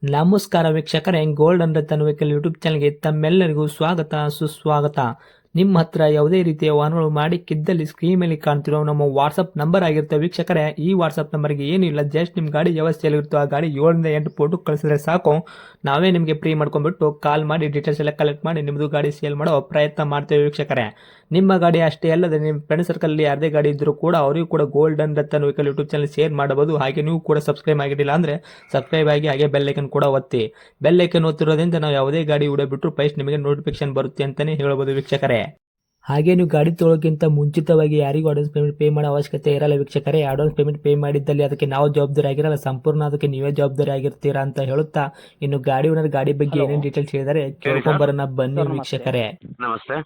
ನಮಸ್ಕಾರ ವೀಕ್ಷಕರೇ, gold and Ratan vehicle YouTube ಚಾನಲ್ಗೆ ತಮ್ಮೆಲ್ಲರಿಗೂ ಸ್ವಾಗತ ಸುಸ್ವಾಗತ. ನಿಮ್ಮ ಹತ್ರ ಯಾವುದೇ ರೀತಿಯ ವಾಹನಗಳು ಮಾಡಿಕ್ಕಿದ್ದಲ್ಲಿ ಸ್ಕ್ರೀನ್ ಮೇಲೆ ಕಾಣ್ತಿರೋ ನಮ್ಮ ವಾಟ್ಸಪ್ ನಂಬರ್ ಆಗಿರುತ್ತೆ ವೀಕ್ಷಕರೇ. ಈ ವಾಟ್ಸಪ್ ನಂಬರ್ಗೆ ಏನಿಲ್ಲ, ಜಸ್ಟ್ ನಿಮ್ಮ ಗಾಡಿ ವ್ಯವಸ್ಥೆಯಲ್ಲಿರುತ್ತೋ ಆ ಗಾಡಿ 7 ಫೋಟೋ ಕಳಿಸಿದ್ರೆ ಸಾಕು, ನಾವೇ ನಿಮಗೆ ಫ್ರೀ ಮಾಡ್ಕೊಂಡ್ಬಿಟ್ಟು ಕಾಲ್ ಮಾಡಿ ಡೀಟೇಲ್ಸ್ ಎಲ್ಲ ಕಲೆಕ್ಟ್ ಮಾಡಿ ನಿಮ್ಮದು ಗಾಡಿ ಸೇಲ್ ಮಾಡೋ ಪ್ರಯತ್ನ ಮಾಡ್ತೇವೆ ವೀಕ್ಷಕರೇ. ನಿಮ್ಮ ಗಾಡಿ ಅಷ್ಟೇ ಅಲ್ಲದೆ ನಿಮ್ಮ ಫ್ರೆಂಡ್ ಸರ್ಕಲ್ ಯಾರದೇ ಗಾಡಿ ಇದ್ದರೂ ಕೂಡ ಅವರಿಗೂ ಕೂಡ gold and Ratan vehicle YouTube channel share ಮಾಡಬಹುದು. ಹಾಗೆ ನೀವು ಕೂಡ ಸಬ್ಸ್ಕ್ರೈಬ್ ಆಗಿರಲಿಲ್ಲ ಅಂದರೆ ಸಬ್ಸ್ಕ್ರೈಬ್ ಆಗಿ ಹಾಗೆ ಬೆಲ್ ಐಕನ್ ಕೂಡ ಒತ್ತಿ. ಬೆಲ್ ಐಕನ್ ಒತ್ತಿರೋದ್ರಿಂದ ನಾವು ಯಾವುದೇ ಗಾಡಿ ಬಿಟ್ಟರು ಫಸ್ಟ್ ನಿಮಗೆ ನೋಟಿಫಿಕೇಶನ್ ಬರುತ್ತೆ ಅಂತಾನೆ ಹೇಳ್ಬೋದು ವೀಕ್ಷಕರೇ. ಹಾಗೆ ನೀವು ಗಾಡಿ ತೊಳೋಕ್ಕಿಂತ ಮುಂಚಿತವಾಗಿ ಯಾರಿಗೂ ಅಡ್ವಾನ್ಸ್ ಪೇಮೆಂಟ್ ಪೇ ಮಾಡೋ ಅವಶ್ಯಕತೆ ಇರಲ್ಲ ವೀಕ್ಷಕರೇ. ಅಡ್ವಾನ್ಸ್ ಪೇಮೆಂಟ್ ಪೇ ಮಾಡಿದ್ದಲ್ಲಿ ಅದಕ್ಕೆ ನಾವು ಜವಾಬ್ದಾರಿ ಆಗಿರಲ್ಲ, ಸಂಪೂರ್ಣ ಅದಕ್ಕೆ ನೀವೇ ಜವಾಬ್ದಾರಿ ಆಗಿರ್ತೀರಾ ಅಂತ ಹೇಳುತ್ತಾ, ಇನ್ನು ಗಾಡಿ ಓನರ್ ಗಾಡಿ ಬಗ್ಗೆ ಏನೇನು ಡೀಟೇಲ್ಸ್ ಹೇಳಿದರೆ ಕೇಳ್ಕೊಂಬರೋಣ ಬನ್ನಿ ವೀಕ್ಷಕರೇ. ನಮಸ್ತೆ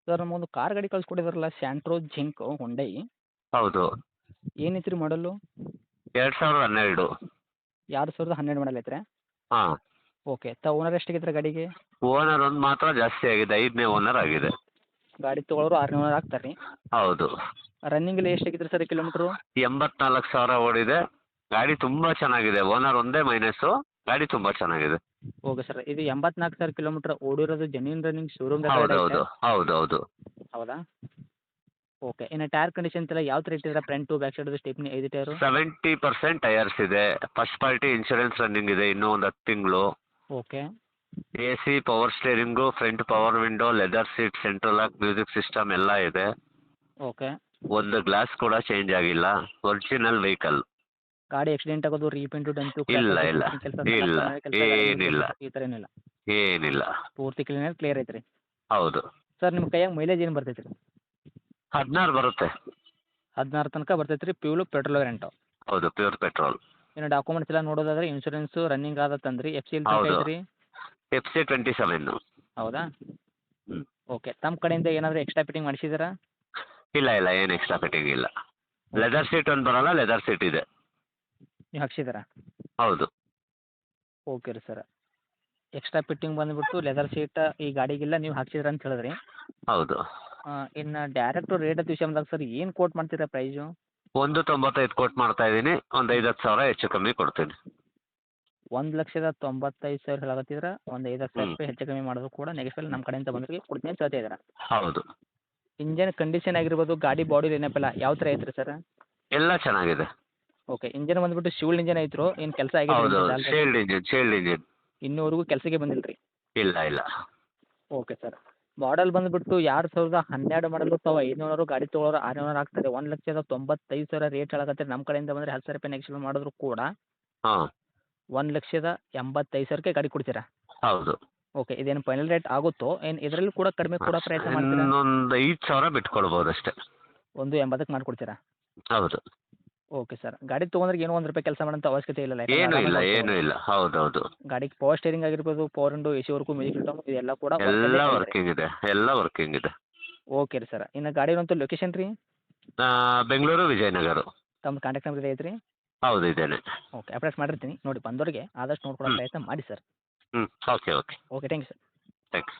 ಸರ್, ನಮಗೊಂದು ಕಾರ್ ಗಾಡಿ ಕಳ್ಸಿಕೊಟ್ಟಿದ್ರಲ್ಲ, ಸ್ಯಾಂಟ್ರೋ ಜಿಂಕ್ ಹೊಂಡೈ. ಹೌದು. ಏನೈತ್ರಿ ಮಾಡಲು? 2012. 2012 ಮಾಡಲ್ ಐತ್ರಿ? ಹಾಂ. ಓಕೆ. ಓನರ್ ಎಷ್ಟಾಗೈತ್ರಿ ಗಾಡಿಗೆ? ಓನರ್ ಒಂದು ಮಾತ್ರ ಜಾಸ್ತಿ ಆಗಿದೆ, 5ನೇ ಓನರ್ ಆಗಿದೆ. ಗಾಡಿ ತೊಗೊಳೋರು 6ನೇ ಓನರ್ ಆಗ್ತಾರೆ ರೀ? ಹೌದು. ರನ್ನಿಂಗ್ ಎಲ್ಲ ಎಷ್ಟಾಗೈತ್ರಿ ಸರ್ ಕಿಲೋಮೀಟ್ರು? 84,000 ಓಡಿದೆ. ಗಾಡಿ ತುಂಬ ಚೆನ್ನಾಗಿದೆ. ಓನರ್ ಒಂದೇ ಮೈನಸ್ಸು, ಗಾಡಿ ತುಂಬ ಚೆನ್ನಾಗಿದೆ. ಓಕೆ ಸರ್, ಇದು 84,000 ಕಿಲೋಮೀಟರ್ ಓಡಿರೋದು ಜೆನ್ಯೂನ್ ರನ್ನಿಂಗ್ ಶೋರೂಮ್ ಹೌದೌದು ಹೌದೌದು. ಹೌದಾ? ಓಕೆ. ಇನ್ನು ಟೈರ್ ಕಂಡೀಷನ್ ಎಲ್ಲ ಯಾವ ಥರ ಇಟ್ಟಿದ್ರೆ? Front to back side stepney 5 tyre? 70% tyres ಇದೆ. ಫಸ್ಟ್ ಪಾರ್ಟಿ ಇನ್ಶೂರೆನ್ಸ್ ರನ್ನಿಂಗ್ ಇದೆ, ಇನ್ನೂ ಒಂದು 10 ತಿಂಗಳು. Okay. AC, power steering, front power window, leather seat, central lock, music system ಎಲ್ಲ ಇದೆ. ಓಕೆ. ಒಂದು ಗ್ಲಾಸ್ ಕೂಡ ಚೇಂಜ್ ಆಗಿಲ್ಲ. Original vehicle. ಗಾಡಿ ಆಕ್ಸಿಡೆಂಟ್ ಆಗೋದು, ರೀಪೇಂಟು, ಡೆಂಟು, ಇಲ್ಲ ಇಲ್ಲ ಇಲ್ಲ ಏನಿಲ್ಲ ಈ ಥರ ಏನಿಲ್ಲ? ಏನಿಲ್ಲ. ಪೂರ್ತಿ ಕ್ಲಿಯರ್ ಐತ್ರಿ? ಹೌದು. ಸರ್, ನಿಮ್ಮ ಕೈಯಾಗ ಮೈಲೇಜ್ ಏನು ಬರ್ತೈತ್ರಿ? 16 ಬರುತ್ತೆ. 16 ತನಕ ಬರ್ತೈತೆ ರೀ. ಪ್ಯೂಲು ಪೆಟ್ರೋಲ್ ವೇರಿಯಂಟು? ಹೌದು, ಪ್ಯೂರ್ ಪೆಟ್ರೋಲ್. ಇನ್ನು ಡಾಕ್ಯುಮೆಂಟ್ಸ್ ಎಲ್ಲ ನೋಡೋದಾದ್ರೆ ಇನ್ಶೂರೆನ್ಸು ರನ್ನಿಂಗ್ ಆದತ್ತಂದ್ರಿ. FC ಎಲ್ಲಿ ಹೌದು. ಐತ್ರಿ? FC 27. ಹೌದಾ? ಹ್ಞೂ. ಓಕೆ. ತಮ್ಮ ಕಡೆಯಿಂದ ಏನಾದರೂ ಎಕ್ಸ್ಟ್ರಾ ಫಿಟ್ಟಿಂಗ್ ಮಾಡಿಸಿದ್ದೀರಾ? ಇಲ್ಲ ಇಲ್ಲ, ಏನು ಎಕ್ಸ್ಟ್ರಾ ಫಿಟ್ಟಿಂಗ್ ಇಲ್ಲ. ಲೆದರ್ ಸೀಟ್ ಒಂದು ಬರೋಲ್ಲ, ಲೆದರ್ ಸೀಟ್ ಇದೆ. ನೀವು ಹಾಕ್ಸಿದ್ದೀರಾ? ಹೌದು. ಓಕೆ ರೀ ಸರ್. ಎಕ್ಸ್ಟ್ರಾ ಫಿಟ್ಟಿಂಗ್ ಬಂದುಬಿಟ್ಟು ಲೆದರ್ ಸೀಟ್ ಈ ಗಾಡಿಗೆಲ್ಲ ನೀವು ಹಾಕ್ಸಿದ್ರ ಅಂತ ಹೇಳಿದ್ರಿ. ಹೌದು. ಇನ್ನು ಡೈರೆಕ್ಟು ರೇಟ್ ಅಂತ ವಿಷಯ ಬಂದಾಗ ಸರ್ ಏನು ಕೋಟ್ ಮಾಡ್ತೀರಾ ಪ್ರೈಸು? 195 ಕೋಟ್ ಮಾಡ್ತಾ ಇದ್ದೀನಿ. ಒಂದು 50,000 ಹೆಚ್ಚು ಕಮ್ಮಿ ಕೊಡ್ತೀನಿ. 1,95,000 ಹೇಳಕತ್ತಿದ್ರೆ ಒಂದು 5,00,000 ರೂಪಾಯಿ ಹೆಚ್ಚು ಕಮ್ಮಿ ಮಾಡೋದು ಕೂಡ ನೆಗೆಸ್ಬಲ್ ನಮ್ಮ ಕಡೆಯಿಂದ ಬಂದ್ರಿಗೆ ಕೊಡ್ತೀನಿ ಅಂತ ಹೇಳ್ತಾ ಇದ್ದೀರಾ? ಹೌದು. ಇಂಜನ್ ಕಂಡೀಷನ್ ಆಗಿರ್ಬೋದು, ಗಾಡಿ ಬಾಡಿ ಲೈನಪ್ಪೆಲ್ಲ ಯಾವ ಥರ ಐತ್ರಿ ಸರ್? ಎಲ್ಲ ಚೆನ್ನಾಗಿದೆ. ಓಕೆ. ಇಂಜನ್ ಬಂದುಬಿಟ್ಟು ಶಿವಲ್ ಇಂಜನ್ ಐತ್ರೋ ಏನು ಕೆಲಸ ಹೌದು, ಆಗಿದೆ? ಶೇಲ್ಡ್ ಇಂಜಿನ್. ಇನ್ನೂವರೆಗೂ ಕೆಲಸಕ್ಕೆ ಬಂದಿಲ್ಲ ರೀ? ಇಲ್ಲ ಇಲ್ಲ. Okay sir. ಮಾಡಲ್ ಬಂದುಬಿಟ್ಟು 2012 ಮಾಡಲು ತಾವು 500 ಗಾಡಿ ತೊಗೊಳೋರು 600 ಆಗ್ತದೆ. 1,95,000 ರೇಟ್ ಹೇಳಕತ್ತೀರಿ. ನಮ್ಮ ಕಡೆಯಿಂದ ಬಂದರೆ 10,000 ರೂಪಾಯಿ ನೆಗೆಶ್ಬಲ್ ಮಾಡಿದ್ರು ಕೂಡ ಹಾಂ. 1,85,000ಕ್ಕೆ ಗಾಡಿ ಕೊಡ್ತೀರಾ? ಹೌದು. ಓಕೆ. ಇದೇನು ಫೈನಲ್ ರೇಟ್ ಆಗುತ್ತೋ ಏನು ಇದರಲ್ಲಿ ಕೂಡ ಕಡಿಮೆ ಕೊಡೋ ಪ್ರಯತ್ನ ಮಾಡ್ತೀರಾ? ಇನ್ನೊಂದು 5,000 ಬಿಟ್ಕೊಳ್ಬೋದು ಅಷ್ಟೇ. 1,80ಕ್ಕೆ ಮಾಡಿಕೊಡ್ತೀರಾ? ಹೌದು. Okay sir. ಗಾಡಿ ತೊಗೊಂಡ್ರೆ ಏನೋ ಒಂದು ರೂಪಾಯಿ ಕೆಲಸ ಮಾಡೋಂಥ ಅವಶ್ಯಕತೆ ಇಲ್ಲ? ಏನು ಇಲ್ಲ ಏನು ಇಲ್ಲ. ಹೌದೌದು. ಗಾಡಿಗೆ ಪವರ್ ಸ್ಟೇರಿಂಗ್ ಆಗಿರ್ಬೋದು, power window, AC work, music system ಇದೆಲ್ಲ ಕೂಡ ಎಲ್ಲ ವರ್ಕಿಂಗ್ ಇದೆ, ಎಲ್ಲ ವರ್ಕಿಂಗ್ ಇದೆ. ಓಕೆ ರೀ ಸರ್. ಇನ್ನು ಗಾಡಿ ಇರೋಂಥ ಲೊಕೇಶನ್ ರೀ? ಬೆಂಗಳೂರು, ವಿಜಯನಗರ. ತಮ್ಮ ಕಾಂಟ್ಯಾಕ್ಟ್ ನಂಬರ್ ಐತ್ರಿ? ಹೌದು, ಇದ್ದೇನೆ. ಓಕೆ. ಅಪ್ಡೇಟ್ ಮಾಡಿರ್ತೀನಿ ನೋಡಿ, ಬಂದವರಿಗೆ ಆದಷ್ಟು ನೋಡ್ಕೊಳ್ಳೋ ಪ್ರಯತ್ನ ಮಾಡಿ ಸರ್. ಹ್ಞೂ. Okay okay. Okay. Thank you sir. Thanks.